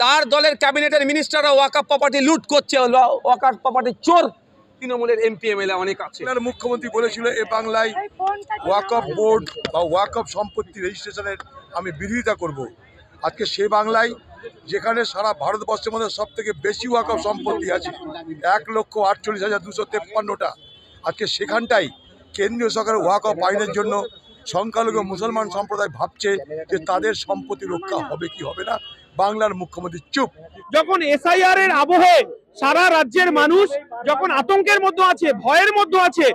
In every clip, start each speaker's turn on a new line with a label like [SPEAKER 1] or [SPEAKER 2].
[SPEAKER 1] তার দলের ক্যাবিনেটের মিনিস্টাররা ওয়াকফ প্রপার্টি লুট করছে, ওয়াকফ প্রপার্টি চোর তৃণমূলের এমপি এমএলএ অনেক আছে।
[SPEAKER 2] মুখ্যমন্ত্রী বলেছিল এ বাংলায় ওয়াকফ বোর্ড বা ওয়াকফ সম্পত্তি রেজিস্ট্রেশনের আমি বিরোধিতা করব। আজকে সে বাংলায় যেখানে সারা ভারতবর্ষের মধ্যে সব থেকে বেশি ওয়াকফ সম্পত্তি আছে 1,48,253টা, আজকে সেখানটাই কেন্দ্রীয় সরকারের ওয়াকফ আইনের জন্য সংখ্যালঘু মুসলমান সম্প্রদায় ভাবছে যে তাদের সম্পত্তি রক্ষা হবে কি হবে না। বাংলার মুখ্যমন্ত্রী চুপ।
[SPEAKER 3] যখন এসআইআর এর আবহে সারা রাজ্যের মানুষ যখন আতঙ্কের মধ্যে আছে, ভয়ের মধ্যে আছে,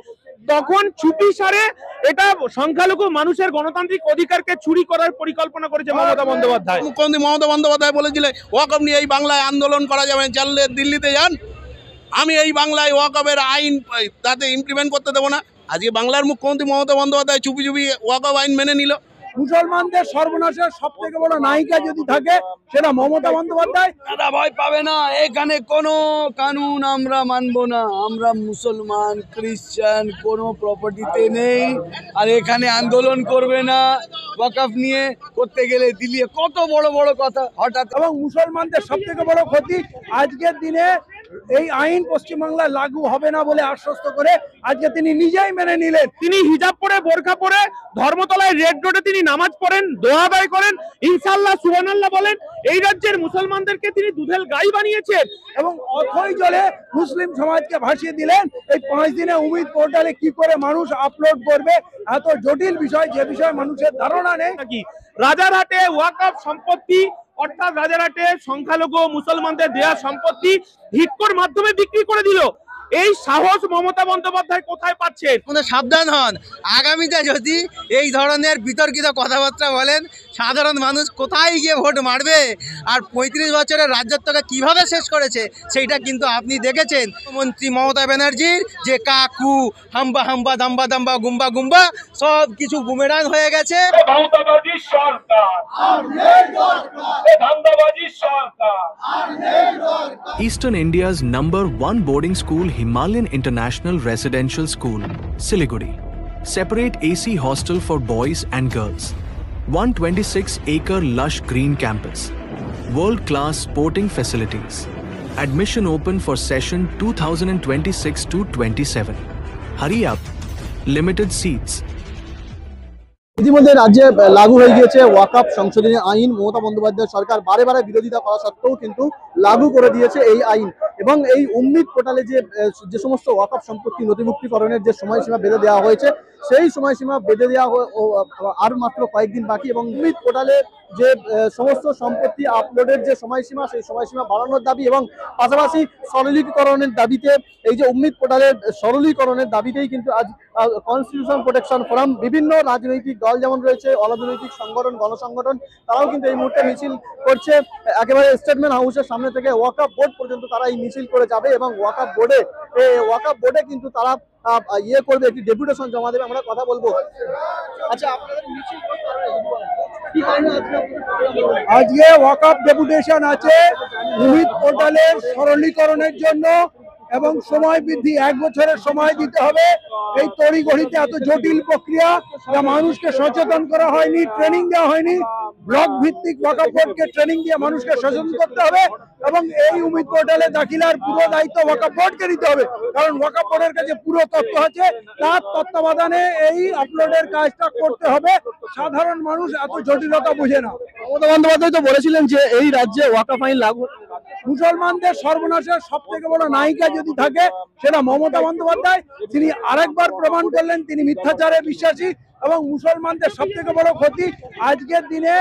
[SPEAKER 3] তখন চুপি সারে এটা সংখ্যালঘু মানুষের গণতান্ত্রিক অধিকারকে চুরি করার পরিকল্পনা করেছে মমতা বন্দ্যোপাধ্যায়।
[SPEAKER 1] মুখ্যমন্ত্রী মমতা বন্দ্যোপাধ্যায় বলেছিলেন ওয়াকফ নিয়ে এই বাংলায় আন্দোলন করা যাবে, জানলে দিল্লিতে যান, আমি এই বাংলায় ওয়াকফের আইন তাতে ইমপ্লিমেন্ট করতে দেবো না। আজকে বাংলার মুখ্যমন্ত্রী মমতা বন্দ্যোপাধ্যায় চুপি চুপি ওয়াকফ আইন মেনে নিল।
[SPEAKER 3] মুসলমানদের সর্বনাশের সব থেকে বড় নায়িকা যদি থাকে সেটা মমতা বন্দ্যোপাধ্যায়।
[SPEAKER 1] দাদা ভয় পাবে না, এখানে কোনো কানুন আমরা মানবো না। আমরা মুসলমান খ্রিস্টান কোনো প্রপার্টিতে নেই, আর এখানে আন্দোলন করবে না। ওয়াকফ নিয়ে করতে গেলে দিল্লি কত বড় বড় কথা হঠাৎ।
[SPEAKER 3] এবং মুসলমানদের সব থেকে বড় ক্ষতি, আজকের দিনে এই আইন পশ্চিমবাংলায় লাগু হবে না বলে আশ্বস্ত করে আজকে তিনি নিজেই মেনে নিলেন। তিনি হিজাব পরে, বোরখা পরে ধর্মতলায় রেড রোডে তিনি নামাজ পড়েন, দোয়া আদায় করেন, ইনশাআল্লাহ সুবহানাল্লাহ বলেন। এই রাজ্যের মুসলমানদেরকে তিনি দুধেল গাই বানিয়েছেন এবং অথই জলে মুসলিম সমাজকে ভাসিয়ে দিলেন। এই 5 দিনে উমিদ পোর্টালে কি করে মানুষ আপলোড করবে, এত জটিল বিষয়, যে বিষয়ে মানুষের ধারণা নেই। নাকি রাজারহাটে ওয়াকফ সম্পত্তি, অর্থাৎ রাজারহাটে সংখ্যালঘু মুসলমানদের দেয়া সম্পত্তি হিটকোর মাধ্যমে বিক্রি করে দিল। এই সাহস মমতা বন্দ্যোপাধ্যায় কোথায় পাচ্ছেন?
[SPEAKER 4] সাবধান হন, আগামীতে যদি এই ধরনের বিতর্কিত কথাবার্তা বলেন, সাধারণ মানুষ কোথায় গিয়ে ভোট মারবে আর 35 বছরের রাজত্বকে কিভাবে শেষ করেছে সেইটা কিন্তু আপনি দেখেছেন। মুখ্যমন্ত্রী মমতা ব্যানার্জির যে কাকু হাম্বা হাম্বা দাম্বা দাম্বা গুম্বা গুম্বা সব কিছু বুমেরাং হয়ে গেছে।
[SPEAKER 5] Eastern India's #1 boarding school, Himalayan International Residential School, Siliguri. Separate AC hostel for boys and girls. 126-acre lush green campus. World-class sporting facilities. Admission open for session 2026-27. Hurry up. Limited seats.
[SPEAKER 6] ইতিমধ্যে রাজ্যে লাগু হয়ে গিয়েছে ওয়াকফ সংশোধনী আইন। মমতা বন্দ্যোপাধ্যায় সরকার বারে বারে বিরোধিতা করা সত্ত্বেও কিন্তু লাগু করে দিয়েছে এই আইন। এবং এই উম্মিদ পোর্টালে যে সমস্ত ওয়াকফ সম্পত্তি নথিভুক্তিকরণের যে সময়সীমা বেঁধে দেওয়া হয়েছে, সেই সময়সীমা বেঁধে দেওয়া আর মাত্র কয়েকদিন বাকি। এবং উম্মিদ পোর্টালে যে সমস্ত সম্পত্তি আপলোডের যে সময়সীমা, সেই সময়সীমা বাড়ানোর দাবি এবং পাশাপাশি সরলীকরণের দাবিতে, এই যে উম্মিদ পোর্টালের সরলীকরণের দাবিতেই কিন্তু আজ কনস্টিটিউশন প্রোটেকশন ফোরাম, বিভিন্ন রাজনৈতিক দল যেমন রয়েছে, অরাজনৈতিক সংগঠন, গণসংগঠন, তারাও কিন্তু এই মুহূর্তে মিছিল করছে। একেবারে স্টেটমেন্ট হাউসের সামনে থেকে ওয়াকফ বোর্ড পর্যন্ত তারা এই মিছিল করে যাবে এবং ওয়াকফ বোর্ডে কিন্তু তারা করবে, একটি ডেপুটেশন জমা দেবে। আমরা কথা বলবো। আচ্ছা, আপনাদের মিছিল কি কারণে
[SPEAKER 3] আজকে ওয়াকফ ডেপুটেশন আছে উমিদ পোর্টালের সরলীকরণের জন্য এবং সময় বৃদ্ধি, 1 বছরের সময় দিতে হবে। এই তড়িঘড়িতে এত জটিল প্রক্রিয়া, যা মানুষকে সচেতন করা হয়নি, ট্রেনিং দেওয়া হয়নি। ব্লক ভিত্তিক ওয়াকফ বোর্ডকে ট্রেনিং দিয়ে মানুষকে সচেতন করতে হবে এবং এই উমিদ পোর্টালে দাখিলার পুরো দায়িত্ব ওয়াকফ বোর্ডকে নিতে হবে, কারণ ওয়াকফ বোর্ডের কাছে পুরো তথ্য আছে। তার তত্ত্বাবধানে এই আপলোডের কাজটা করতে হবে। সাধারণ মানুষ এত জটিলতা বুঝে না।
[SPEAKER 6] মমতা বন্দ্যোপাধ্যায় তো বলেছিলেন যে এই রাজ্যে ওয়াকফ আইন লাগু।
[SPEAKER 3] মুসলমানদের সর্বনাশের সব থেকে বড় নায়িকা যদি থাকে সেটা মমতা বন্দ্যোপাধ্যায়। তিনি আরেকবার প্রমাণ করলেন তিনি মিথ্যাচারে বিশ্বাসী এবং মুসলমানদের সব থেকে বড় ক্ষতি, আজকের দিনে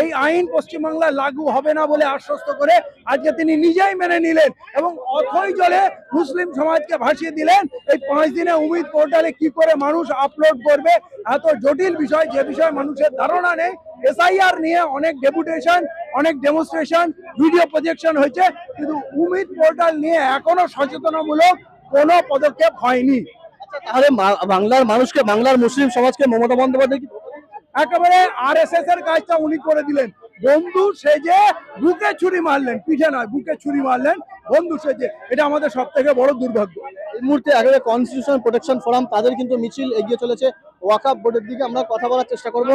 [SPEAKER 3] এই আইন পশ্চিমবাংলায় লাগু হবে না বলে আশ্বস্ত করে আজকে তিনি নিজেই মেনে নিলেন এবং অথই জলে মুসলিম সমাজকে ভাসিয়ে দিলেন। এই 5 দিনে উমিদ পোর্টালে কি করে মানুষ আপলোড করবে, এত জটিল বিষয়, যে বিষয়ে মানুষের ধারণা নেই। এসআইআর নিয়ে অনেক ডেপুটেশন, অনেক ডেমনস্ট্রেশন, ভিডিও প্রজেকশন হয়েছে, কিন্তু উমিদ পোর্টাল নিয়ে এখনো সচেতনামূলক কোনো পদক্ষেপ হয়নি।
[SPEAKER 6] তাহলে বাংলার মানুষকে, বাংলার মুসলিম সমাজকে মমতা বন্দ্যোপাধ্যায়
[SPEAKER 3] একেবারে আরএসএস এর কাজটা উনি করে দিলেন। বন্ধু সেজে বুকে ছুরি মারলেন, পিঠে নয়, বুকে ছুরি মারলেন বন্ধু সেজে। এটা আমাদের সব থেকে বড় দুর্ভাগ্য।
[SPEAKER 6] এই মুহূর্তে একেবারে কনস্টিটিউশন প্রোটেকশন ফোরাম, তাদের কিন্তু মিছিল এগিয়ে চলেছে ওয়াকফ বোর্ডের দিকে আমরা কথা বলার চেষ্টা করব।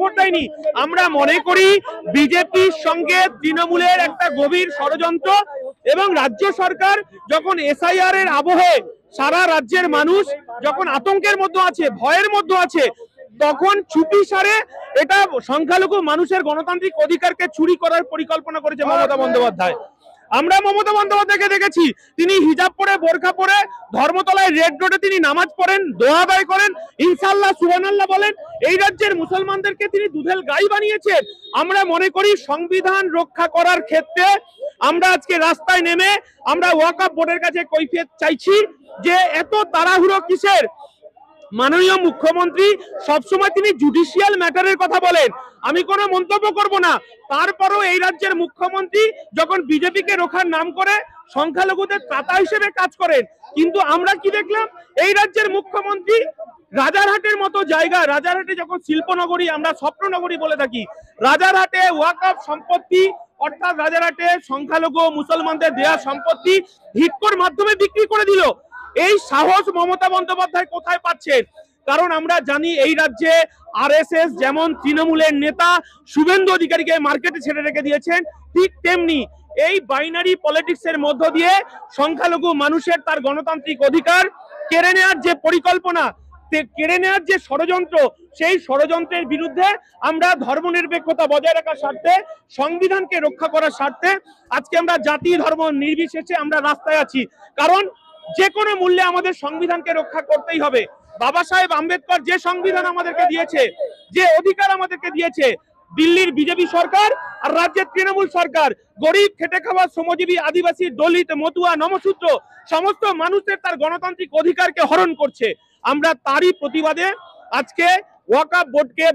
[SPEAKER 3] ভোট দেয়নি, আমরা মনে করি বিজেপির সঙ্গে তৃণমূলের একটা গভীর ষড়যন্ত্র, এবং রাজ্য সরকার যখন এসআইআর এর আবহে সারা রাজ্যের মানুষ যখন আতঙ্কের মধ্যে আছে, ভয়ের মধ্যে আছে, তখন চুপি সারে এটা সংখ্যালঘু মানুষের গণতান্ত্রিক অধিকারকে চুরি করার পরিকল্পনা করেছে মমতা বন্দ্যোপাধ্যায়। আমরা মমতা বন্দ্যোপাধ্যায়কে দেখেছি, তিনি হিজাব পরে, বোরখা পরে ধর্মতলায় রেড রোডে তিনি নামাজ পড়েন, দোয়া আদায় করেন, ইনশাআল্লাহ সুবহানাল্লাহ বলেন। এই রাজ্যের মুসলমানদেরকে তিনি দুধেল গাই বানিয়েছেন। আমরা মনে করি সংবিধান রক্ষা করার ক্ষেত্রে আমরা আজকে রাস্তায় নেমে আমরা ওয়াকফ বোর্ডের কাছে কৈফিয়ত চাইছি যে এত তাড়াহুড়ো কিসের। মাননীয় মুখ্যমন্ত্রী সবসময় তিনি জুডিশিয়াল ম্যাটারের কথা বলেন, আমি কোনো মন্তব্য করব না, তারপরও এই রাজ্যের মুখ্যমন্ত্রী যখন বিজেপিকে রক্ষার নাম করে সংখ্যালঘুদের ত্রাতা হিসেবে কাজ করেন। কিন্তু আমরা কি দেখলাম, এই রাজ্যের মুখ্যমন্ত্রী রাজারহাটের মতো জায়গা, রাজারহাটে যখন শিল্পনগরী, আমরা স্বপ্ননগরী বলে থাকি, রাজারহাটে ওয়াকফ সম্পত্তি অর্থাৎ রাজারহাটে সংখ্যালঘু মুসলমানদের দেয়া সম্পত্তি হিটকোর মাধ্যমে বিক্রি করে দিল। এই সাহস মমতা বন্দ্যোপাধ্যায় কোথায় পাচ্ছেন? কারণ আমরা জানি এই রাজ্যে আরএসএস যেমন তৃণমূলের নেতা শুভেন্দু অধিকারীকে মার্কেটে ছেড়ে রেখে দিয়েছেন, ঠিক তেমনি এই বাইনারি পলিটিক্সের মধ্য দিয়ে সংখ্যালঘু মানুষের তার গণতান্ত্রিক অধিকার কেড়ে নেওয়ার যে পরিকল্পনা, কেড়ে নেওয়ার যে ষড়যন্ত্র, সেই ষড়যন্ত্রের বিরুদ্ধে আমরা ধর্মনিরপেক্ষতা বজায় রাখার স্বার্থে, সংবিধানকে রক্ষা করার স্বার্থে আজকে আমরা জাতি ধর্ম নির্বিশেষে আমরা রাস্তায় আছি। কারণ যে কোনো মূল্যে আমাদের সংবিধানকে রক্ষা করতেই হবে। বাবা সাহেব আম্বেদকর যে সংবিধান আমাদেরকে দিয়েছে, যে অধিকার আমাদেরকে দিয়েছে, দিল্লির বিজেপি সরকার আর রাজ্যের তৃণমূল সরকার গরিব, খেটে খাওয়া, শ্রমজীবী, আদিবাসী, দলিত, মতুয়া, নমশূদ্র সমস্ত মানুষের তার গণতান্ত্রিক অধিকারকে হরণ করছে। আমরা তারই প্রতিবাদে আজকে ওয়াকফ বোর্ডকে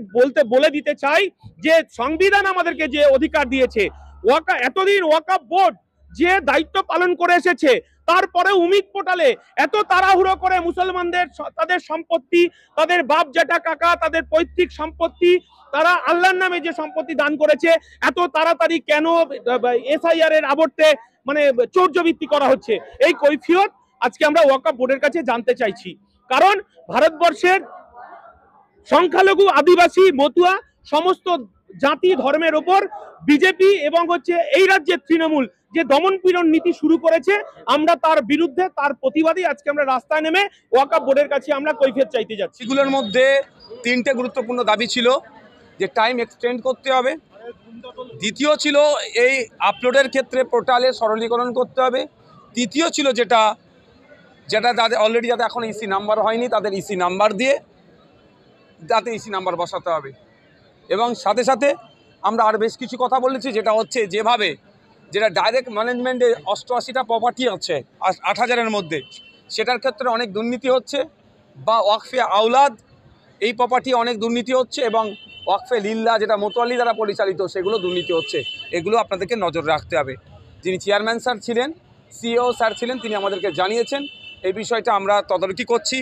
[SPEAKER 3] বলে দিতে চাই যে সংবিধান আমাদেরকে যে অধিকার দিয়েছে, এতদিন ওয়াকফ বোর্ড যে দায়িত্ব পালন করে এসেছে, তারপরে উমিদ পোর্টালে এত তাড়াহুড়ো করে মুসলমানদের তাদের সম্পত্তি, তাদের বাপ জ্যাঠা কাকা, তাদের পৈতৃক সম্পত্তি, তারা আল্লাহর নামে যে সম্পত্তি দান করেছে, এত তাড়াতাড়ি কেন এসআইআর এর আবর্তে মানে চৌর্যবৃত্তি করা হচ্ছে? এই কৈফিয়ত আজকে আমরা ওয়াকফ বোর্ডের কাছে জানতে চাইছি। কারণ ভারতবর্ষের সংখ্যালঘু, আদিবাসী, মতুয়া সমস্ত জাতি ধর্মের ওপর বিজেপি এবং এই রাজ্যের তৃণমূল যে দমন পীড়ন নীতি শুরু করেছে, আমরা তার বিরুদ্ধে, তার প্রতিবাদে আজকে আমরা রাস্তায় নেমে ওয়াকফ বোর্ডের কাছে আমরা কৈফিয়ত চাইতে যাচ্ছি।
[SPEAKER 1] এগুলোর মধ্যে তিনটে গুরুত্বপূর্ণ দাবি ছিল, যে টাইম এক্সটেন্ড করতে হবে, দ্বিতীয় ছিল এই আপলোডের ক্ষেত্রে পোর্টালে সরলীকরণ করতে হবে, তৃতীয় ছিল যেটা যাদের অলরেডি যাতে এখন ইসি নাম্বার হয়নি তাদের ইসি নাম্বার দিয়ে যাতে ইসি নাম্বার বসাতে হবে। এবং সাথে সাথে আমরা আর বেশ কিছু কথা বলেছি, যেটা হচ্ছে যেটা ডাইরেক্ট ম্যানেজমেন্টে 88টা প্রপার্টি আছে 8000-এর মধ্যে, সেটার ক্ষেত্রে অনেক দুর্নীতি হচ্ছে, বা ওয়াকফে আওলাদ এই প্রপার্টি অনেক দুর্নীতি হচ্ছে, এবং ওয়াকফে লিল্লা যেটা মোতোয়াল্লি দ্বারা পরিচালিত সেগুলো দুর্নীতি হচ্ছে। এগুলো আপনাদেরকে নজর রাখতে হবে। যিনি চেয়ারম্যান স্যার ছিলেন, সিইও স্যার ছিলেন, তিনি আমাদেরকে জানিয়েছেন এই বিষয়টা আমরা তদারকি করছি।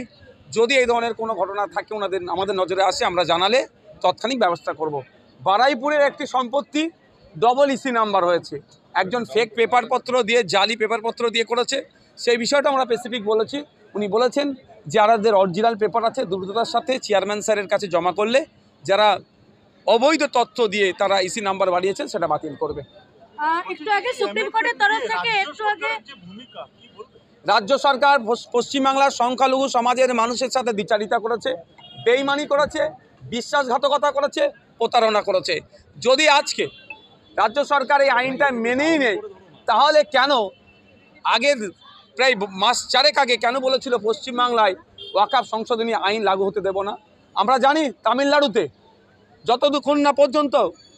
[SPEAKER 1] যদি এই ধরনের কোনো ঘটনা থাকে আমাদের নজরে আসে, আমরা জানালে তৎক্ষণিক ব্যবস্থা করব। বারাইপুরের একটি সম্পত্তি ডবল ইসি নাম্বার হয়েছে, একজন ফেক পেপারপত্র দিয়ে, জালি পেপারপত্র দিয়ে করেছে, সেই বিষয়টা আমরা স্পেসিফিক বলেছি। উনি বলেছেন যাদের অরিজিনাল পেপার আছে দ্রুততার সাথে চেয়ারম্যান স্যারের কাছে জমা করলে যারা অবৈধ তথ্য দিয়ে তারা ইসি নাম্বার বাড়িয়েছেন সেটা বাতিল করবে।
[SPEAKER 7] একটু আগে সুপ্রিম কোর্টের তরফ থেকে
[SPEAKER 1] রাজ্য সরকার পশ্চিমবাংলার সংখ্যালঘু সমাজের মানুষের সাথে দ্বিচারিতা করেছে, বেইমানি করেছে, বিশ্বাসঘাতকতা করেছে, প্রতারণা করেছে। যদি আজকে রাজ্য সরকার এই আইনটা মেনেই নেয়, তাহলে কেন আগের প্রায় মাস চারেক আগে কেন বলেছিল পশ্চিমবাংলায় ওয়াকফ সংশোধনী আইন লাগু হতে দেব না? আমরা জানি তামিলনাড়ুতে যতক্ষণ না পর্যন্ত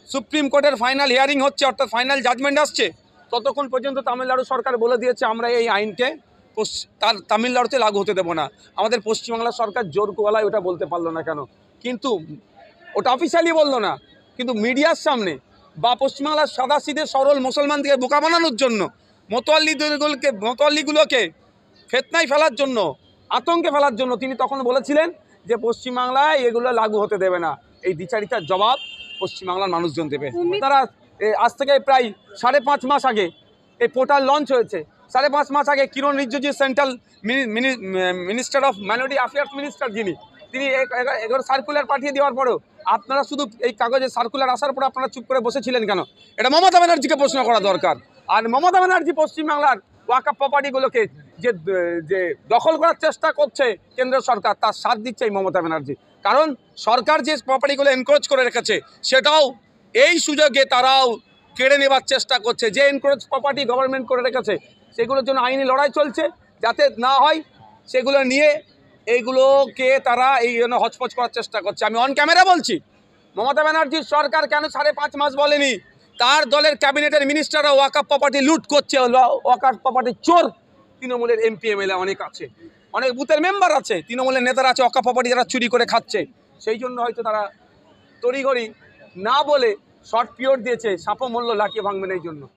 [SPEAKER 1] সুপ্রিম কোর্টের ফাইনাল হিয়ারিং হচ্ছে, অর্থাৎ ফাইনাল জাজমেন্ট আসছে, ততক্ষণ পর্যন্ত তামিলনাড়ু সরকার বলে দিয়েছে আমরা এই আইনকে তামিলনাড়ুতে লাগু হতে দেব না। আমাদের পশ্চিমবাংলার সরকার জোর গলায় ওটা বলতে পারলো না কেন? কিন্তু ওটা অফিসিয়ালি বললো না, কিন্তু মিডিয়ার সামনে বা পশ্চিমবাংলার সাদাসিধে সরল মুসলমানদেরকে বোকা বানানোর জন্য, মোতোয়াল্লিগুলোকে ফেতনায় ফেলার জন্য, আতঙ্কে ফেলার জন্য তিনি তখন বলেছিলেন যে পশ্চিমবাংলায় এগুলো লাগু হতে দেবে না। এই দ্বিচারিতার জবাব পশ্চিমবাংলার মানুষজন দেবে। তারা আজ থেকে প্রায় 5.5 মাস আগে এই পোর্টাল লঞ্চ হয়েছে, 5.5 মাস আগে Kiren Rijiju central minister of minority affairs minister, যিনি
[SPEAKER 8] তিনি এগারো সার্কুলার পাঠিয়ে দেওয়ার পরেও আপনারা শুধু এই কাগজে সার্কুলার আসার পর আপনারা চুপ করে বসেছিলেন কেন? এটা মমতা ব্যানার্জিকে প্রশ্ন করা দরকার। আর মমতা ব্যানার্জি পশ্চিমবাংলার ওয়াকফ প্রপার্টিগুলোকে যে দখল করার চেষ্টা করছে কেন্দ্র সরকার, তার সাথ দিচ্ছে এই মমতা ব্যানার্জি। কারণ সরকার যে প্রপার্টিগুলো এনক্রোচ করে রেখেছে সেটাও এই সুযোগে তারাও কেড়ে নেবার চেষ্টা করছে। যে এনক্রোচ প্রপার্টি গভর্নমেন্ট করে রেখেছে সেগুলোর জন্য আইনি লড়াই চলছে, যাতে না হয় সেগুলো নিয়ে এইগুলোকে তারা এই জন্য হচপচ করার চেষ্টা করছে। আমি অন ক্যামেরা বলছি, মমতা ব্যানার্জির সরকার কেন 5.5 মাস বলেনি? তার দলের ক্যাবিনেটের মিনিস্টাররা ওয়াকফ প্রপার্টি লুট করছে, ওয়াকফ প্রপার্টি চোর। তৃণমূলের এমপি এমএলএ অনেক আছে, অনেক বুথের মেম্বার আছে, তৃণমূলের নেতারা আছে ওয়াকফ প্রপার্টি যারা চুরি করে খাচ্ছে। সেই জন্য হয়তো তারা তড়িঘড়ি না বলে শর্ট পিরিয়ড দিয়েছে, সাপও মূল্য লাকিয়ে ভাঙবেন এই জন্য।